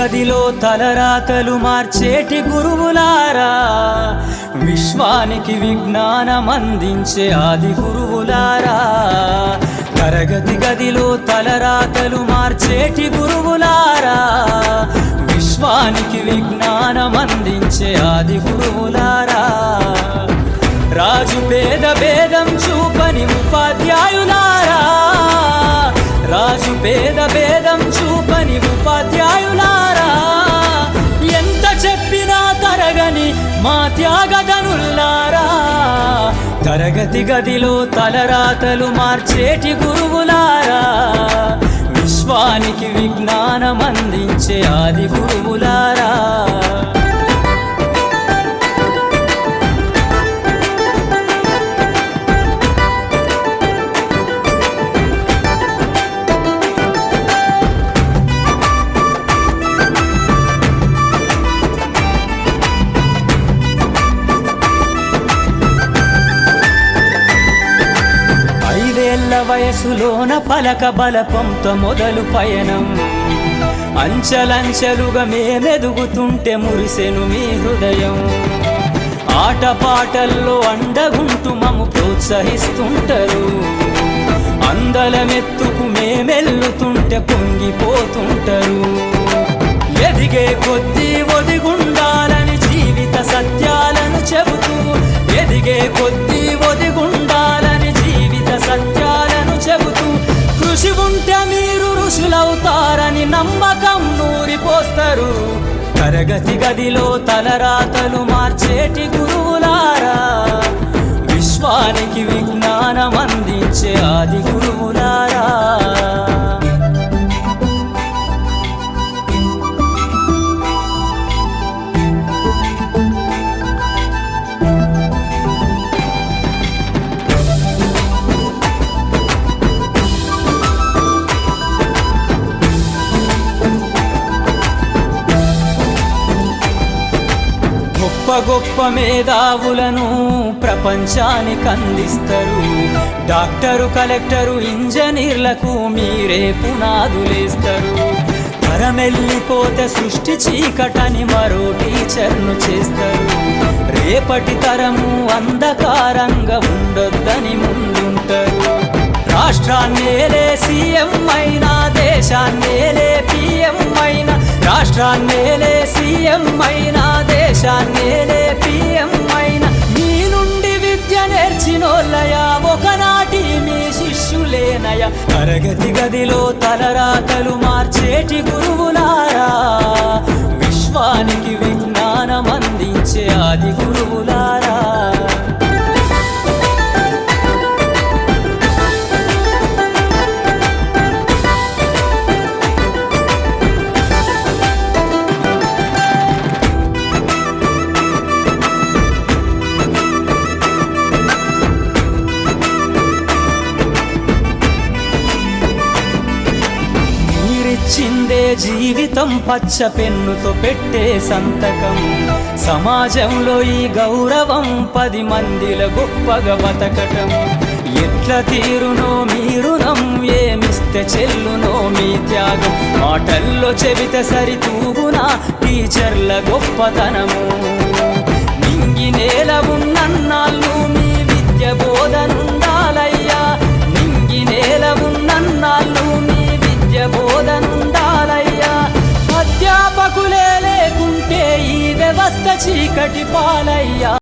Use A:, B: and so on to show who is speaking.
A: గదిలో తలరాతలు మార్చేటి గురువులారా, విశ్వానికి విజ్ఞానం అందించే ఆది గురువులారా. తరగతి గదిలో తలరాతలు మార్చేటి గురువులారా, విశ్వానికి విజ్ఞానం అందించే ఆది గురువులారా. రాజు పేద భేదం చూపని ఉపాధ్యాయులారా, రాజు పేద భేదం చూపని ఉపాధ్యాయులారా. ఎంత చెప్పినా తరగని మా త్యాగధనుల్లారా, తరగతి గదిలో తలరాతలు మార్చేటి గురువులారా, విశ్వానికి విజ్ఞానం అందించే ఆది గురువులారా. వయసులోన పలక బలపంతో మొదలు పయనం, అంచలంచెలుగా మేమెదుగుతుంటే మురిసెను మీ హృదయం. ఆటపాటల్లో అండగుంటూ మమ్ము ప్రోత్సహిస్తుంటారు, అందలమెత్తుకు మేమెల్లుతుంటే పొంగిపోతుంటారు. ఎదిగే కొద్దీ ఒదిగుండాలని జీవిత సత్యాలను చెబుతూ, ఎదిగే కొద్దీ ఒదిగుండాలని జీవిత సత్యాలను చెబుతూ, కృషి ఉంటే మీరు ఋషులవుతారని నమ్మకం నూరిపోస్తారు. తరగతి గదిలో తలరాతలు మార్చేటి గురువులారా, విశ్వానికి విజ్ఞానం అందించే ఆది గురువులారా. గొప్ప గొప్ప మేధావులను ప్రపంచానికి అందిస్తారు. డాక్టరు, కలెక్టరు, ఇంజనీర్లకు మీరే పునాదులేస్తారు. తరమెల్లిపోతే సృష్టి చీకటని మరో టీచర్ను చేస్తారు. రేపటి తరము అంధకారంగా ఉండొద్దని ముందుంటారు. రాష్ట్రాన్నేలే సీఎం అయినా, దేశాన్నేలే పిఎం అయినా, రాష్ట్రాన్నేలే సీఎం అయినా, దేశాన్నేలే పిఎం అయినా, మీ నుండి విద్య నేర్చినోళ్ళయా, ఒకనాటి మీ శిష్యులేనయా. తరగతి గదిలో తలరాతలు మార్చేటి గురువులారా, విశ్వానికి విజ్ఞానం అందించే ఆది గురువులారా. చిందే జీవితం పచ్చ పెన్నుతో పెట్టే సంతకం, సమాజంలో ఈ గౌరవం 10 మందిల గొప్పగా బతకటం. ఎట్ల తీరునో మీ రుణం, ఏమిస్తే చెల్లునో మీ త్యాగం. మాటల్లో చెబితే సరితూగునా టీచర్ల గొప్పతనము. నింగి నేల ఉన్నన్నాళ్ళు మీ విద్య బోధనుండాలయ్యా, నింగి నేల ఉన్నన్నాళ్ళు మీ విద్య బోధనుండాలయ్యా. అధ్యాపకులే లేకుంటే ఈ వ్యవస్థ చీకటి పాలయ్యా.